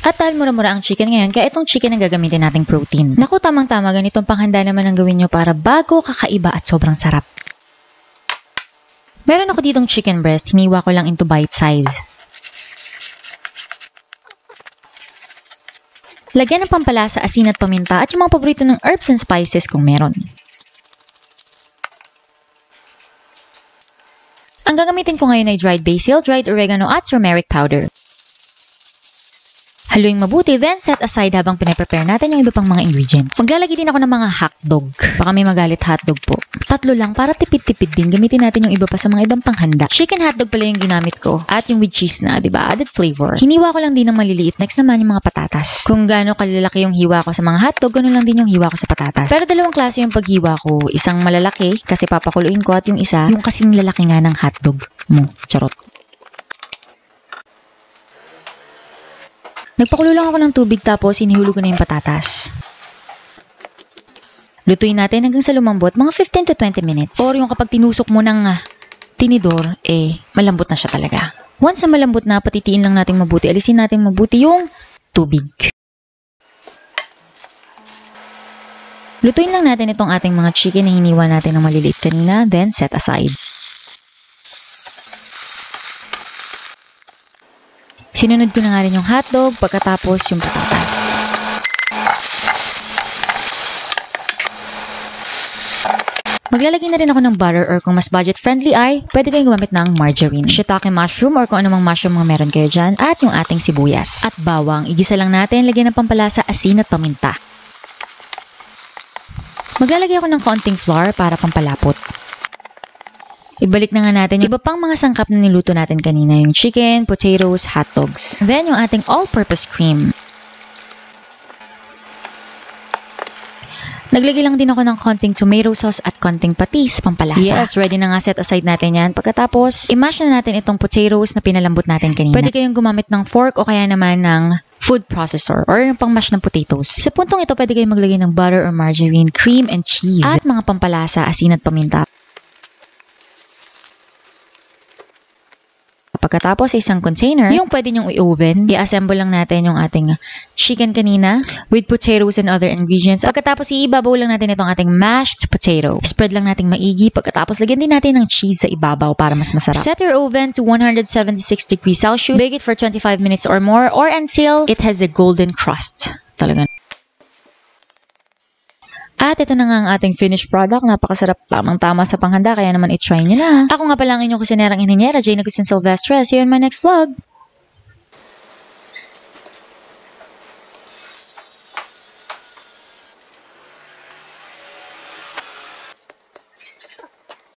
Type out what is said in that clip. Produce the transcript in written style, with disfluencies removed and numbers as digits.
At dahil mura-mura ang chicken ngayon, kaya itong chicken ang gagamitin nating protein. Naku, tamang-tama, ganitong panghanda naman ang gawin nyo para bago, kakaiba at sobrang sarap. Meron ako ditong chicken breast, hiniwa ko lang into bite size. Lagyan ng pampalasa, asin at paminta at yung mga paborito ng herbs and spices kung meron. Ang gagamitin ko ngayon ay dried basil, dried oregano at turmeric powder. Haluin mabuti, then set aside habang pinaprepare natin yung iba pang mga ingredients. Maglalagay din ako ng mga hotdog. Baka may magalit hotdog po. 3 lang para tipid-tipid din. Gamitin natin yung iba pa sa mga ibang panghanda. Chicken hotdog pala yung ginamit ko. At yung with cheese na, diba? Added flavor. Hiniwa ko lang din ng maliliit. Next naman yung mga patatas. Kung gaano kalalaki yung hiwa ko sa mga hotdog, ganoon lang din yung hiwa ko sa patatas. Pero dalawang klase yung paghiwa ko. Isang malalaki kasi papakuluin ko at yung isa, yung kasing lalaki nga ng hotdog mo. Charot. Nagpakulo lang ako ng tubig tapos hinihulog ko na yung patatas. Lutuin natin hanggang sa lumambot mga 15 to 20 minutes. Or yung kapag tinusok mo ng tinidor, malambot na siya talaga. Once na malambot na, patitiin lang natin mabuti. Alisin natin mabuti yung tubig. Lutuin lang natin itong ating mga chicken na hiniwa natin ng maliliit kanina, then set aside. Sinunod ko na nga rin yung hotdog, pagkatapos yung patatas. Maglalagay na rin ako ng butter or kung mas budget-friendly ay, pwede kayong gumamit ng margarine, shiitake mushroom or kung anumang mushroom mga meron kayo dyan, at yung ating sibuyas. At bawang, igisa lang natin, lagyan ng pampalasa, asin at paminta. Maglalagay ako ng konting flour para pampalapot. Ibalik na nga natin yung iba pang mga sangkap na niluto natin kanina, yung chicken, potatoes, hotdogs. Then, yung ating all-purpose cream. Naglagay lang din ako ng konting tomato sauce at konting patis, pampalasa. Yes, ready na nga, set aside natin yan. Pagkatapos, i-mash na natin itong potatoes na pinalambot natin kanina. Pwede kayong gumamit ng fork o kaya naman ng food processor or yung pang-mash ng potatoes. Sa puntong ito, pwede kayong maglagay ng butter or margarine, cream and cheese, at mga pampalasa, asin at paminta. Pagkatapos sa isang container, yung pwede nyong i-oven, i-assemble lang natin yung ating chicken kanina with potatoes and other ingredients. Pagkatapos iibabaw lang natin itong ating mashed potato. Spread lang natin maigi. Pagkatapos lagyan din natin ng cheese sa ibabaw para mas masarap. Set your oven to 176 degrees Celsius. Bake it for 25 minutes or more or until it has a golden crust. Talaga. At ito na nga ang ating finished product. Napakasarap, tamang-tama sa panghanda. Kaya naman i-try nyo na. Ako nga pala ang inyong kusinerang inhinyera, Jane Agustin Silvestre. See you in my next vlog.